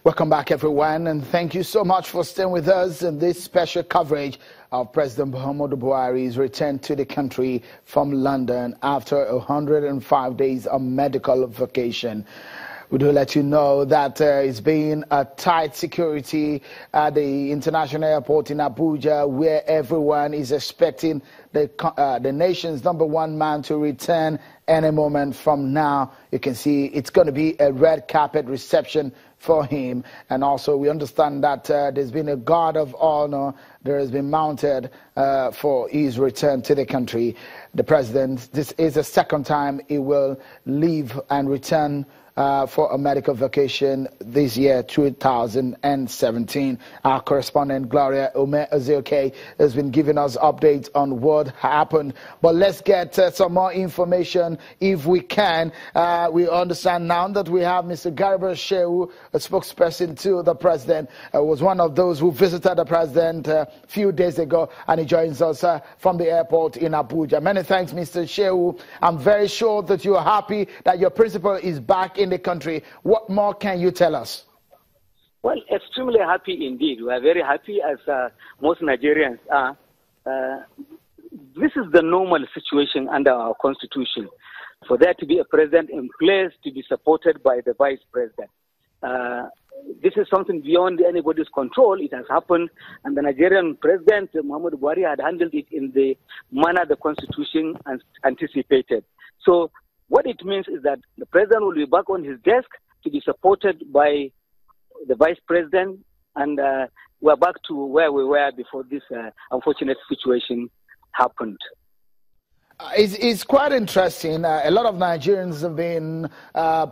Welcome back, everyone, and thank you so much for staying with us in this special coverage of President Muhammadu Buhari's return to the country from London after 105 days of medical vacation. We do let you know that it's been a tight security at the international airport in Abuja, where everyone is expecting the nation's #1 man to return any moment from now. You can see it's going to be a red carpet reception for him. And also we understand that there's been a guard of honor that has been mounted for his return to the country. The president, this is the second time he will leave and return for a medical vacation this year, 2017. Our correspondent, Gloria Omeozioke, has been giving us updates on what happened. But let's get some more information if we can. We understand now that we have Mr. Garba Shehu, a spokesperson to the president, was one of those who visited the president a few days ago, and he joins us from the airport in Abuja. Many thanks, Mr. Shehu. I'm very sure that you're happy that your principal is back in the country. What more can you tell us? Well, extremely happy indeed. We are very happy, as most Nigerians are. This is the normal situation under our constitution, for there to be a president in place to be supported by the vice president. This is something beyond anybody's control. It has happened, and the Nigerian president, Muhammadu Buhari, had handled it in the manner the constitution anticipated. So what it means is that the president will be back on his desk to be supported by the vice president, and we're back to where we were before this unfortunate situation happened. It's quite interesting. A lot of Nigerians have been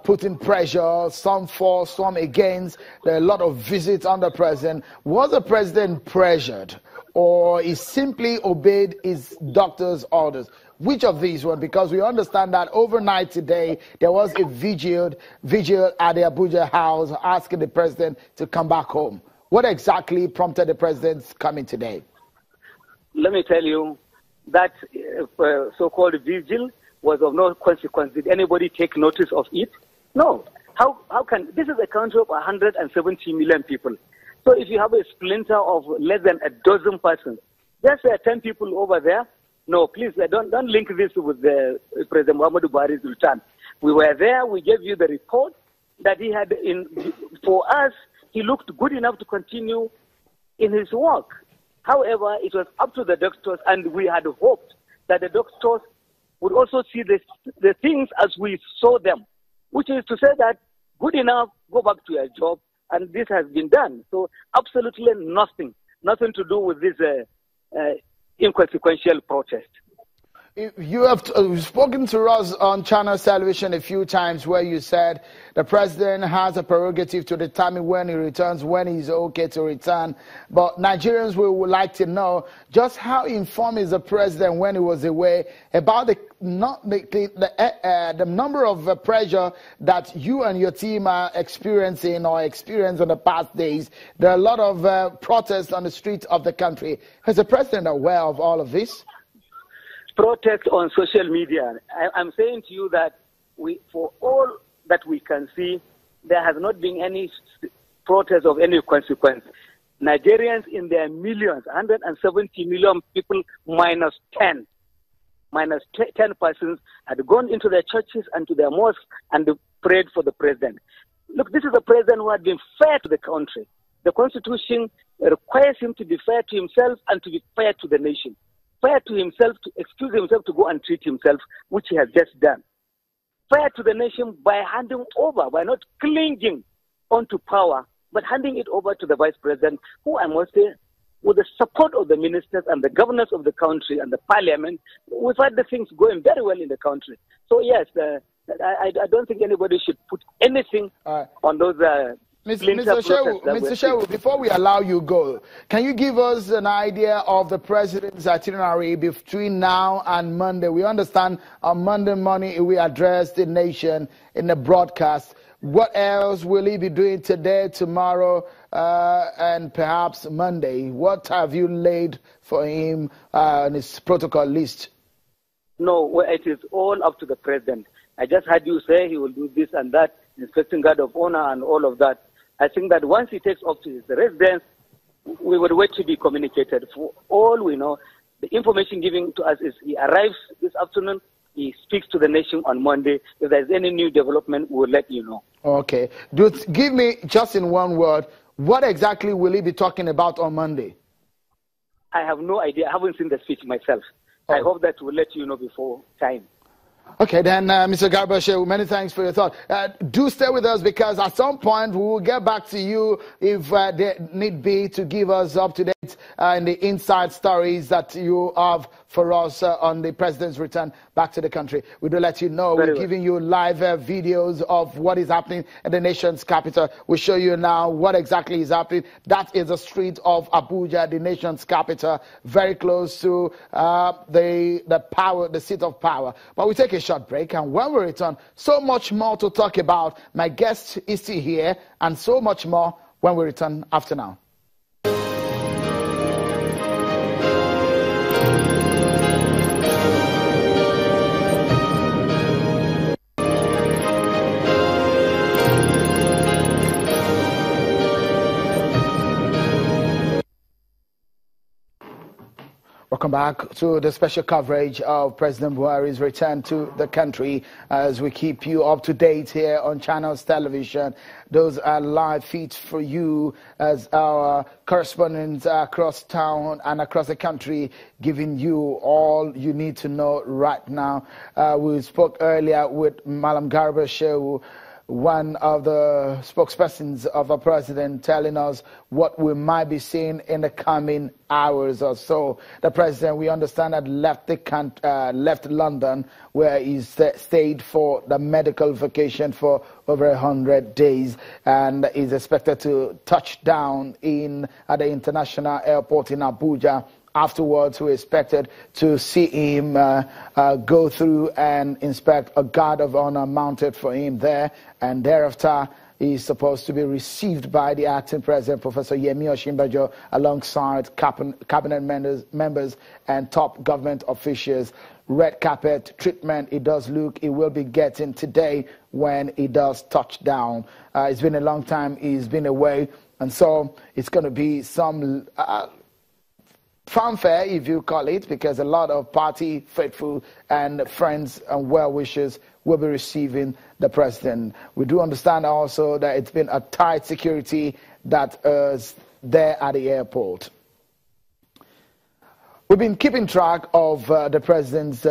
putting pressure, some for, some against. There are a lot of visits on the president. Was the president pressured, or he simply obeyed his doctor's orders? Which of these one? Because we understand that overnight today, there was a vigil at the Abuja house asking the president to come back home. What exactly prompted the president's coming today? Let me tell you, that so-called vigil was of no consequence. Did anybody take notice of it? No. How can, this is a country of 170 million people. So if you have a splinter of less than a dozen persons, just 10 people over there. No, please, don't link this with the President Muhammadu Buhari's return. We were there, we gave you the report that he had for us, he looked good enough to continue in his work. However, it was up to the doctors, and we had hoped that the doctors would also see the things as we saw them, which is to say that good enough, go back to your job, and this has been done. So absolutely nothing to do with this inconsequential protest. You have spoken to us on Channel Television a few times where you said the president has a prerogative to determine when he returns, when he's okay to return. But Nigerians would like to know just how informed is the president when he was away about the number of pressure that you and your team are experiencing or experienced in the past days. There are a lot of protests on the streets of the country. Is the president aware of all of this? Protest on social media. I'm saying to you that for all that we can see, there has not been any protest of any consequence. Nigerians in their millions, 170 million people minus 10 persons, had gone into their churches and to their mosques and prayed for the president. Look, this is a president who had been fair to the country. The constitution requires him to be fair to himself and to be fair to the nation. Fair to himself, to excuse himself to go and treat himself, which he has just done. Fair to the nation by handing over, by not clinging onto power, but handing it over to the vice president, who, I must say, with the support of the ministers and the governors of the country and the parliament, we've had the things going very well in the country. So yes, I don't think anybody should put anything on those Mr. Shehu, before we allow you go, can you give us an idea of the president's itinerary between now and Monday? We understand on Monday morning we address the nation in the broadcast. What else will he be doing today, tomorrow, and perhaps Monday? What have you laid for him on his protocol list? No, well, it is all up to the president. I just heard you say he will do this and that, inspecting guard of honor and all of that. I think that once he takes off to his residence, we would wait to be communicated. For all we know, the information given to us is he arrives this afternoon, he speaks to the nation on Monday. If there's any new development, we'll let you know. Okay. Give me, just in one word, what exactly will he be talking about on Monday? I have no idea. I haven't seen the speech myself. I hope that we'll let you know before time. Okay, then, Mr. Garba, Shehu, many thanks for your thought. Do stay with us, because at some point we will get back to you if there need be to give us up to date in the inside stories that you have for us on the president's return back to the country. We do let you know. We're giving you live videos of what is happening in the nation's capital. We'll show you now what exactly is happening. That is the street of Abuja, the nation's capital, very close to the seat of power. But we take a short break, and when we return, so much more to talk about. My guest is still here, and so much more when we return after now. Welcome back to the special coverage of President Buhari's return to the country, as we keep you up to date here on Channels Television. Those are live feeds for you as our correspondents across town and across the country, giving you all you need to know right now. We spoke earlier with Malam Garba Shehu, one of the spokespersons of the president, telling us what we might be seeing in the coming hours or so. The president, we understand, had left London, where he stayed for the medical vacation for over 100 days, and is expected to touch down at the international airport in Abuja. Afterwards, we expected to see him go through and inspect a guard of honor mounted for him there, and thereafter he is supposed to be received by the acting president, Professor Yemi Osinbajo, alongside cabinet members and top government officials. Red carpet treatment, it does look, he will be getting today when he does touch down. It's been a long time he's been away, and so it's going to be some fanfare, if you call it, because a lot of party faithful and friends and well-wishers will be receiving the president. We do understand also that it's been a tight security that is there at the airport. We've been keeping track of the president's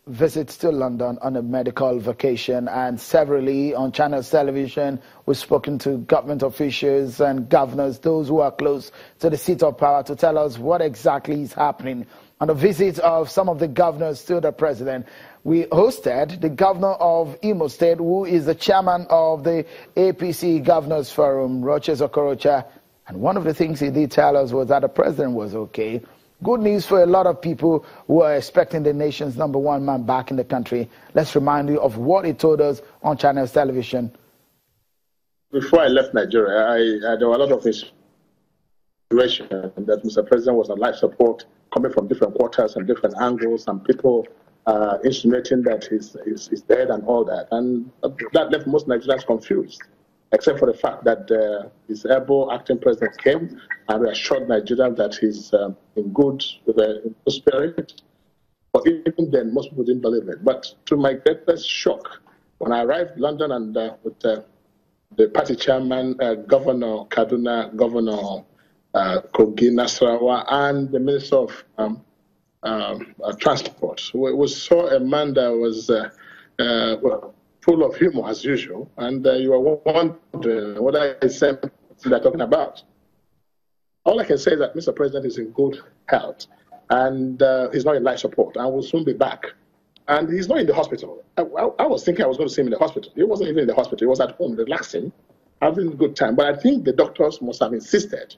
visits to London on a medical vacation, and severally on Channels Television we've spoken to government officials and governors, those who are close to the seat of power, to tell us what exactly is happening. On the visit of some of the governors to the president, we hosted the governor of Imo State, who is the chairman of the APC Governors Forum, Roches Okorocha, and one of the things he did tell us was that the president was okay. Good news for a lot of people who are expecting the nation's #1 man back in the country. Let's remind you of what he told us on Channels Television. Before I left Nigeria, there were a lot of inspiration that Mr. President was on life support, coming from different quarters and different angles, and people insinuating that he's dead and all that. And that left most Nigerians confused, except for the fact that his able acting president came and reassured Nigerians that he's in good spirit. But even then, most people didn't believe it. But to my greatest shock, when I arrived in London and with the party chairman, Governor Kaduna, Governor Kogi Nasarawa, and the Minister of Transport, we saw a man that was full of humor as usual, and you are wondering what I said they're talking about. All I can say is that Mr. President is in good health, and he's not in life support, and will soon be back. And he's not in the hospital. I was thinking I was going to see him in the hospital. He wasn't even in the hospital. He was at home, relaxing, having a good time. But I think the doctors must have insisted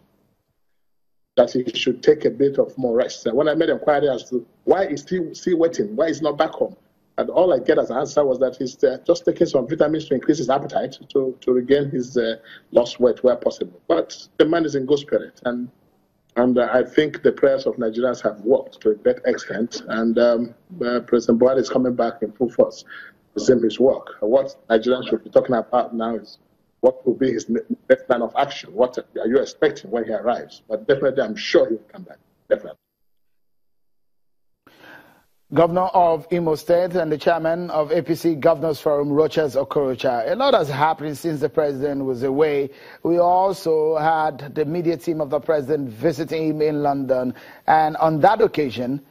that he should take a bit of more rest. And when I made inquiry as to why he's still waiting, why he's not back home, and all I get as an answer was that he's just taking some vitamins to increase his appetite, to regain his lost weight where possible. But the man is in good spirit, and I think the prayers of Nigerians have worked to a great extent, and President Buhari is coming back in full force to resume his work. What Nigerians should be talking about now is what will be his next plan of action. What are you expecting when he arrives? But definitely, I'm sure he will come back. Definitely. Governor of Imo State and the chairman of APC Governors Forum, Rochas Okorocha. A lot has happened since the president was away. We also had the media team of the president visiting him in London. And on that occasion,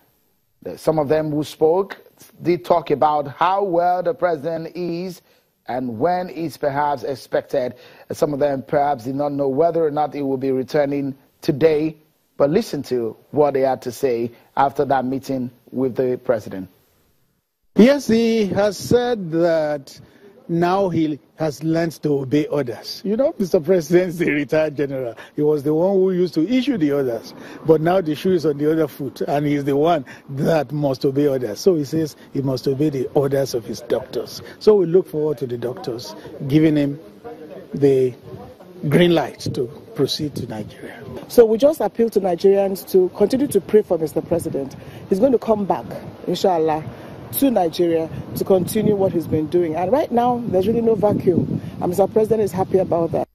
some of them who spoke did talk about how well the president is and when he's perhaps expected. Some of them perhaps did not know whether or not he will be returning today. But listen to what they had to say after that meeting with the president. Yes, he has said that now he has learned to obey orders. You know, Mr. President is the retired general. He was the one who used to issue the orders. But now the shoe is on the other foot, and he's the one that must obey orders. So he says he must obey the orders of his doctors. So we look forward to the doctors giving him the green light to proceed to Nigeria. So we just appeal to Nigerians to continue to pray for Mr. President. He's going to come back, inshallah, to Nigeria to continue what he's been doing. And right now, there's really no vacuum. And Mr. President is happy about that.